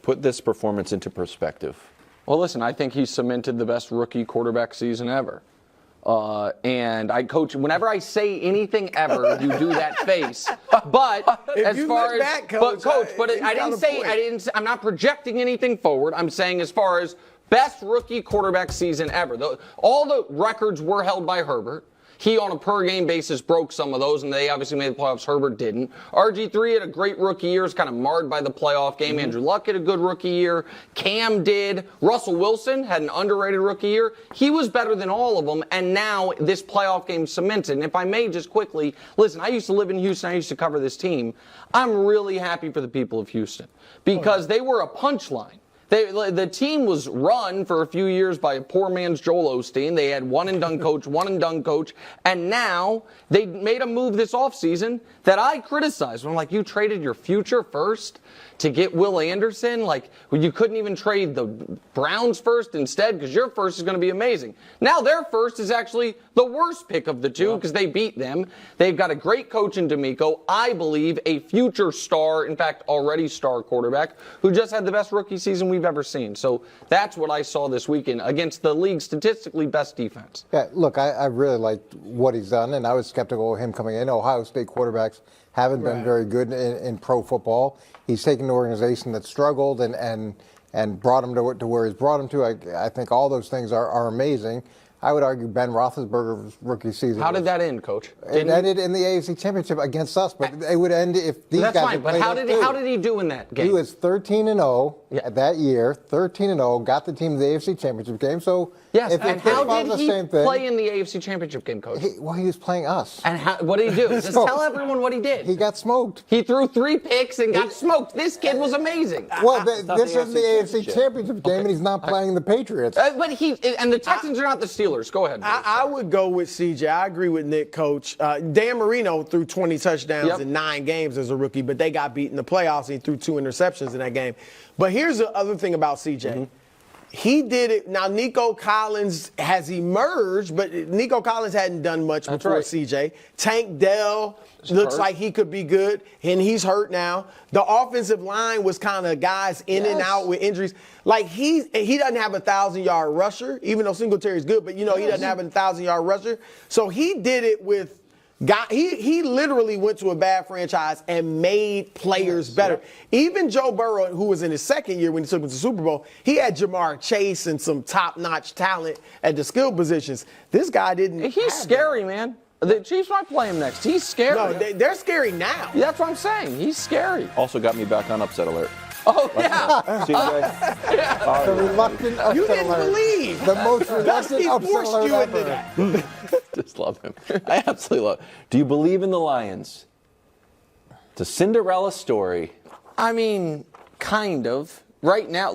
Put this performance into perspective. Well, listen, I think he cemented the best rookie quarterback season ever. And Coach, whenever I say anything ever, you do that face. But as far as, I'm not projecting anything forward. I'm saying as far as best rookie quarterback season ever. All the records were held by Herbert. He, on a per-game basis, broke some of those, and they obviously made the playoffs. Herbert didn't. RG3 had a great rookie year. It's kind of marred by the playoff game. Mm-hmm. Andrew Luck had a good rookie year. Cam did. Russell Wilson had an underrated rookie year. He was better than all of them, and now this playoff game cemented. And if I may just quickly, listen, I used to live in Houston. I used to cover this team. I'm really happy for the people of Houston because they were a punchline. The team was run for a few years by a poor man's Joel Osteen. They had one-and-done coach, and now they made a move this offseason that I criticized. I'm like, you traded your future first to get Will Anderson? Like, you couldn't even trade the Browns first instead because your first is going to be amazing. Now their first is actually the worst pick of the two because they beat them. They've got a great coach in D'Amico. I believe a future star, in fact, already star quarterback who just had the best rookie season we've ever seen. So that's what I saw this weekend against the league's statistically best defense. Yeah, look, I really liked what he's done, and I was skeptical of him coming in. Ohio State quarterbacks haven't been very good in pro football. He's taken an organization that struggled and brought him to where he's brought him to. I think all those things are amazing. I would argue Ben Roethlisberger's rookie season. How did that end, Coach? It ended in the AFC Championship against us, but it would end if these guys. That's fine, but how did he do in that game? He was 13-0 that year, 13-0, got the team to the AFC Championship game. So yes, if and how did he play in the AFC Championship game, Coach? He was playing us. And what did he do? Just tell everyone what he did. He got smoked. He threw 3 picks and got smoked. This kid was amazing. Well, this is the AFC Championship game, and he's not playing the Patriots. But the Texans are not the Steelers. Go ahead. I would go with CJ. I agree with Nick, Coach. Dan Marino threw 20 touchdowns in 9 games as a rookie, but they got beat in the playoffs. And he threw 2 interceptions in that game. But here's the other thing about CJ. Mm-hmm. He did it. Now, Nico Collins has emerged, but Nico Collins hadn't done much before CJ. Tank Dell looks like he could be good, and he's hurt now. The offensive line was kind of guys in and out with injuries. Like, he doesn't have a 1,000-yard rusher, even though Singletary's good, but, he doesn't have a 1,000-yard rusher. So he did it with he literally went to a bad franchise and made players better. Even Joe Burrow, who was in his second year when he took him to the Super Bowl, he had Jamar Chase and some top-notch talent at the skill positions. This guy didn't. He's scary, man. The Chiefs might play him next. He's scary. No, they're scary now. That's what I'm saying. He's scary. Also got me back on upset alert. Oh, yeah. CJ. The reluctant upset alert. You didn't believe. The most reluctant upset alert ever. Just love him. I absolutely love him. Do you believe in the Lions? It's a Cinderella story. I mean, kind of. Right now,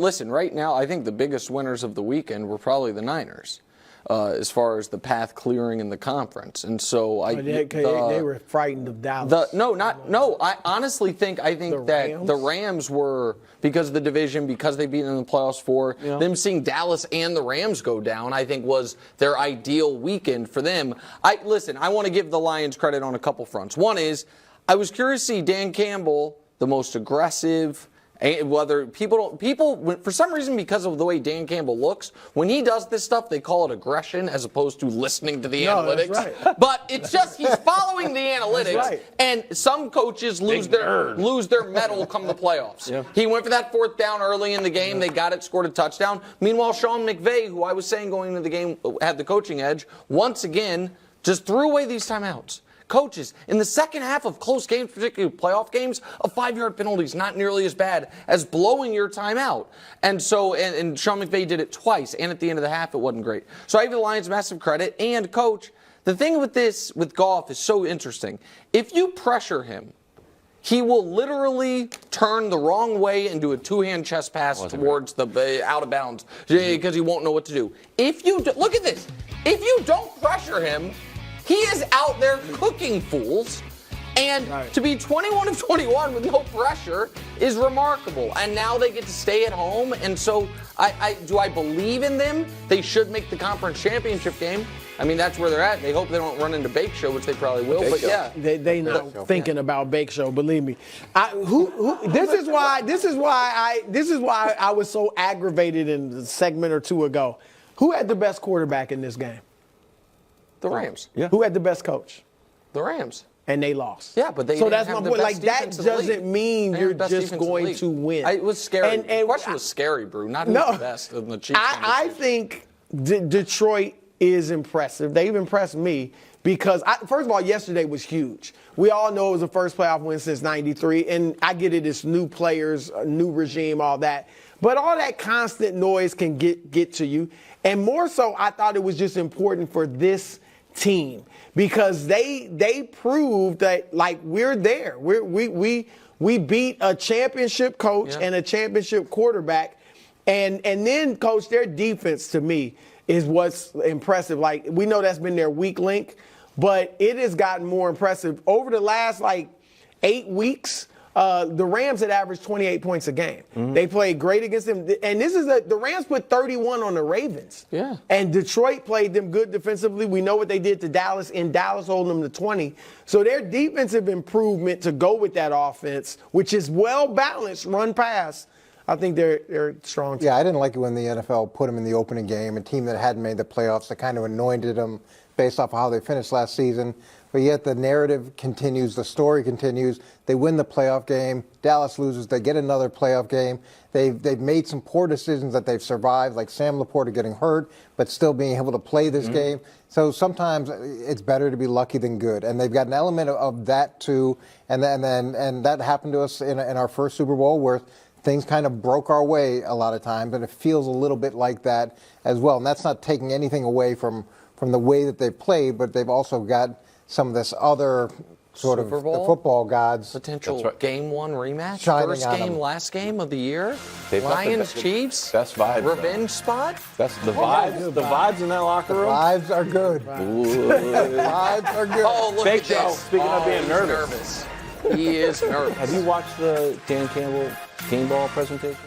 I think the biggest winners of the weekend were probably the Niners. As far as the path clearing in the conference. And so they were frightened of Dallas. I honestly think that the Rams were, because of the division, because they beat them in the playoffs them seeing Dallas and the Rams go down, I think was their ideal weekend for them. I want to give the Lions credit on a couple fronts. One is, I was curious to see Dan Campbell, the most aggressive. Whether people for some reason, because of the way Dan Campbell looks, when he does this stuff, they call it aggression as opposed to listening to the analytics. That's right. But it's just he's following the analytics, and some coaches lose their mettle come the playoffs. Yeah. He went for that 4th down early in the game. They got it, scored a touchdown. Meanwhile, Sean McVay, who I was saying going into the game had the coaching edge, once again just threw away these timeouts. Coaches, in the second half of close games, particularly playoff games, a 5-yard penalty is not nearly as bad as blowing your timeout. And so, and Sean McVay did it twice, and at the end of the half, it wasn't great. So I give the Lions massive credit. And, Coach, the thing with Goff is so interesting. If you pressure him, he will literally turn the wrong way and do a 2-hand chest pass towards the out of bounds because he won't know what to do. Look at this. If you don't pressure him, he is out there cooking fools, and to be 21 of 21 with no pressure is remarkable. And now they get to stay at home, and so do I believe in them? They should make the conference championship game. I mean, that's where they're at. They hope they don't run into Bake Show, which they probably will. Bake But Show. yeah, They not thinking about Bake Show. Believe me. This is why I was so aggravated in the segment or two ago. Who had the best quarterback in this game? the Rams. Yeah. Who had the best coach? The Rams. And they lost. Yeah, but they so didn't that's have my the point. best Like that defense in the doesn't league. mean They you're have the best just defense in the going league. to win. It was scary. And the question was scary, Brew. Not who's the best in the Chiefs. I think Detroit is impressive. They've impressed me because, first of all, yesterday was huge. We all know it was the first playoff win since '93, and I get it. It's new players, a new regime, all that. But all that constant noise can get to you. And more so, I thought it was just important for this team because they proved that, like, we're there. We beat a championship coach and a championship quarterback. And then, Coach, their defense, to me, is what's impressive. Like, we know that's been their weak link, but it has gotten more impressive. Over the last, 8 weeks, the Rams had averaged 28 points a game. Mm-hmm. They played great against them. And this is the Rams put 31 on the Ravens. Yeah. And Detroit played them good defensively. We know what they did to Dallas, in Dallas holding them to 20. So their defensive improvement to go with that offense, which is well-balanced, run pass, I think they're strong. Yeah, I didn't like it when the NFL put them in the opening game, a team that hadn't made the playoffs, that kind of anointed them based off of how they finished last season. But yet the narrative continues, the story continues. They win the playoff game. Dallas loses. They get another playoff game. They've made some poor decisions that they've survived, like Sam Laporta getting hurt, but still being able to play this game. So sometimes it's better to be lucky than good. And they've got an element of that too. And that happened to us in our first Super Bowl where things kind of broke our way a lot of times, and it feels a little bit like that as well. And that's not taking anything away from the way that they've played, but they've also got some of this other sort Super of Bowl? the football gods. Potential That's right. game one rematch. Shining First on game, them. last game of the year. They've got the Lions, best- Chiefs. best vibes, though. Revenge spot. That's the vibes. The vibes in that locker room. Vibes are good. Vibes are good. Oh, look Big at Joe, this. speaking of being he's nervous. He is nervous. Have you watched the Dan Campbell game ball presentation?